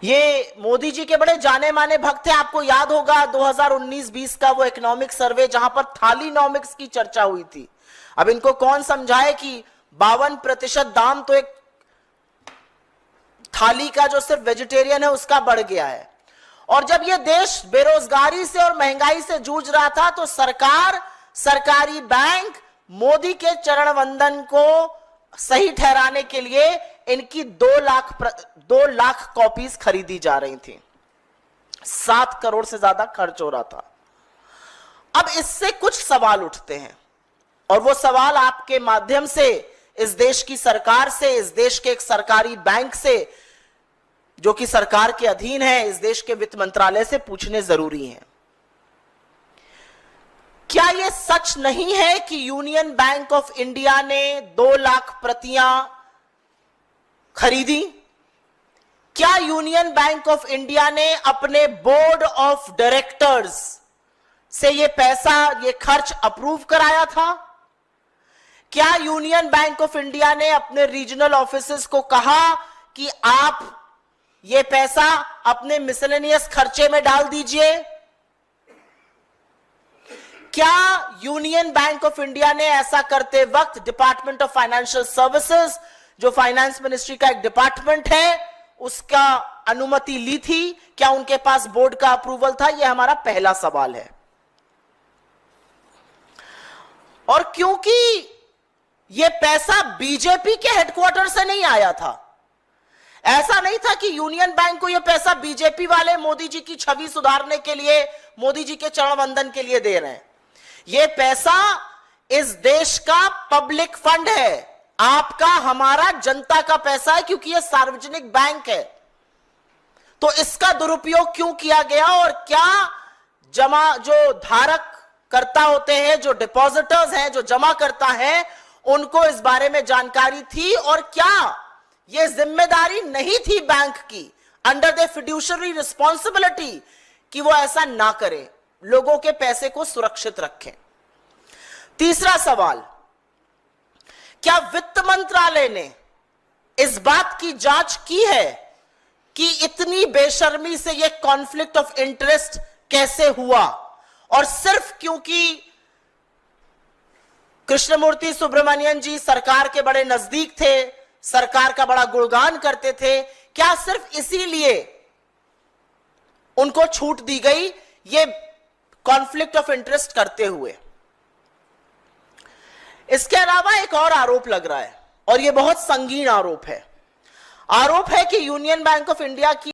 ये मोदी जी के बड़े जाने माने भक्त हैं। आपको याद होगा 2019-20 का वो इकोनॉमिक सर्वे जहां पर थालीनॉमिक्स की चर्चा हुई थी। अब इनको कौन समझाए कि 52% दाम तो एक थाली का जो सिर्फ वेजिटेरियन है उसका बढ़ गया है। और जब ये देश बेरोजगारी से और महंगाई से जूझ रहा था तो सरकार, सरकारी बैंक मोदी के चरण वंदन को सही ठहराने के लिए इनकी 2 लाख कॉपीज खरीदी जा रही थी। 7 करोड़ से ज्यादा खर्च हो रहा था। अब इससे कुछ सवाल उठते हैं और वो सवाल आपके माध्यम से इस देश की सरकार से, इस देश के एक सरकारी बैंक से जो कि सरकार के अधीन है, इस देश के वित्त मंत्रालय से पूछने जरूरी हैं। क्या यह सच नहीं है कि यूनियन बैंक ऑफ इंडिया ने 2 लाख प्रतियां खरीदी? क्या यूनियन बैंक ऑफ इंडिया ने अपने बोर्ड ऑफ डायरेक्टर्स से यह पैसा, यह खर्च अप्रूव कराया था? क्या यूनियन बैंक ऑफ इंडिया ने अपने रीजनल ऑफिसेस को कहा कि आप ये पैसा अपने मिसलेनियस खर्चे में डाल दीजिए? क्या यूनियन बैंक ऑफ इंडिया ने ऐसा करते वक्त डिपार्टमेंट ऑफ फाइनेंशियल सर्विसेज, जो फाइनेंस मिनिस्ट्री का एक डिपार्टमेंट है, उसका अनुमति ली थी? क्या उनके पास बोर्ड का अप्रूवल था? यह हमारा पहला सवाल है। और क्योंकि यह पैसा बीजेपी के हेडक्वार्टर से नहीं आया था, ऐसा नहीं था कि यूनियन बैंक को यह पैसा बीजेपी वाले मोदी जी की छवि सुधारने के लिए, मोदी जी के चरण वंदन के लिए दे रहे हैं। यह पैसा इस देश का पब्लिक फंड है, आपका, हमारा, जनता का पैसा है, क्योंकि यह सार्वजनिक बैंक है। तो इसका दुरुपयोग क्यों किया गया? और क्या जो धारक करता होते हैं, जो डिपॉजिटर्स हैं, जो जमा करता है, उनको इस बारे में जानकारी थी? और क्या यह जिम्मेदारी नहीं थी बैंक की, अंडर द फिड्यूशरी रिस्पॉन्सिबिलिटी, कि वो ऐसा ना करें, लोगों के पैसे को सुरक्षित रखें? तीसरा सवाल, क्या वित्त मंत्रालय ने इस बात की जांच की है कि इतनी बेशर्मी से यह कॉन्फ्लिक्ट ऑफ इंटरेस्ट कैसे हुआ? और सिर्फ क्योंकि कृष्णमूर्ति सुब्रमण्यन जी सरकार के बड़े नजदीक थे, सरकार का बड़ा गुणगान करते थे, क्या सिर्फ इसीलिए उनको छूट दी गई ये कॉन्फ्लिक्ट ऑफ इंटरेस्ट करते हुए? इसके अलावा एक और आरोप लग रहा है और यह बहुत संगीन आरोप है कि यूनियन बैंक ऑफ इंडिया की